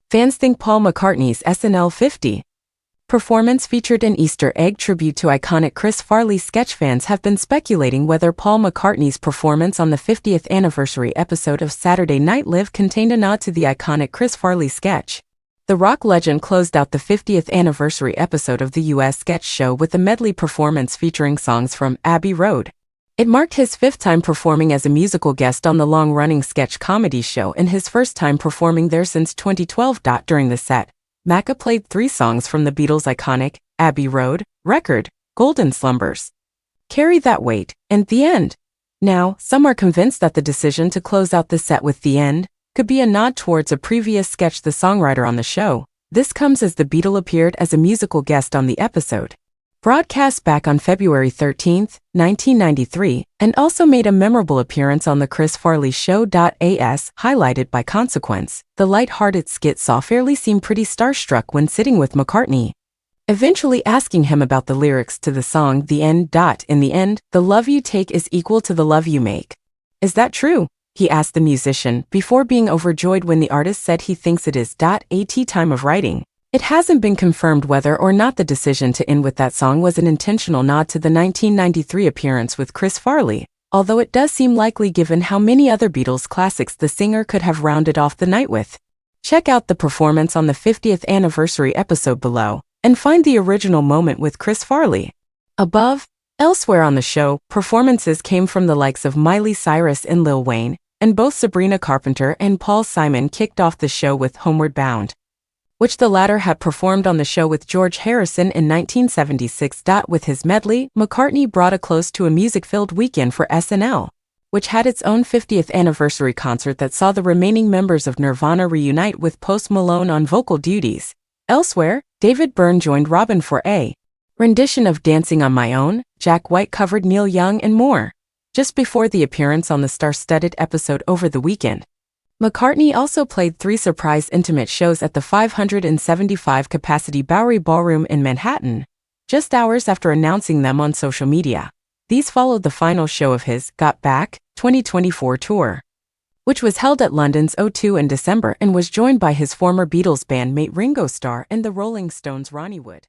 Fans think Paul McCartney's SNL50 performance featured an Easter egg tribute to iconic Chris Farley sketch. Fans have been speculating whether Paul McCartney's performance on the 50th anniversary episode of Saturday Night Live contained a nod to the iconic Chris Farley sketch. The rock legend closed out the 50th anniversary episode of the U.S. sketch show with a medley performance featuring songs from Abbey Road. It marked his fifth time performing as a musical guest on the long-running sketch comedy show and his first time performing there since 2012. During the set, Macca played 3 songs from the Beatles' iconic Abbey Road record, Golden Slumbers, Carry That Weight, and The End. Now, some are convinced that the decision to close out the set with The End could be a nod towards a previous sketch the songwriter on the show. This comes as the Beatle appeared as a musical guest on the episode, broadcast back on February 13, 1993, and also made a memorable appearance on The Chris Farley Show. As highlighted by Consequence, the light-hearted skit saw Farley seem pretty starstruck when sitting with McCartney, eventually asking him about the lyrics to the song The End. In the end, the love you take is equal to the love you make. Is that true? He asked the musician, before being overjoyed when the artist said he thinks it is. At time of writing, it hasn't been confirmed whether or not the decision to end with that song was an intentional nod to the 1993 appearance with Chris Farley, although it does seem likely given how many other Beatles classics the singer could have rounded off the night with. Check out the performance on the 50th anniversary episode below, and find the original moment with Chris Farley above. Elsewhere on the show, performances came from the likes of Miley Cyrus and Lil Wayne, and both Sabrina Carpenter and Paul Simon kicked off the show with Homeward Bound, which the latter had performed on the show with George Harrison in 1976. With his medley, McCartney brought a close to a music-filled weekend for SNL, which had its own 50th anniversary concert that saw the remaining members of Nirvana reunite with Post Malone on vocal duties. Elsewhere, David Byrne joined Robin for a rendition of Dancing on My Own, Jack White covered Neil Young, and more. Just before the appearance on the star-studded episode over the weekend, McCartney also played 3 surprise intimate shows at the 575-capacity Bowery Ballroom in Manhattan, just hours after announcing them on social media. These followed the final show of his Got Back 2024 tour, which was held at London's O2 in December and was joined by his former Beatles bandmate Ringo Starr and the Rolling Stones' Ronnie Wood.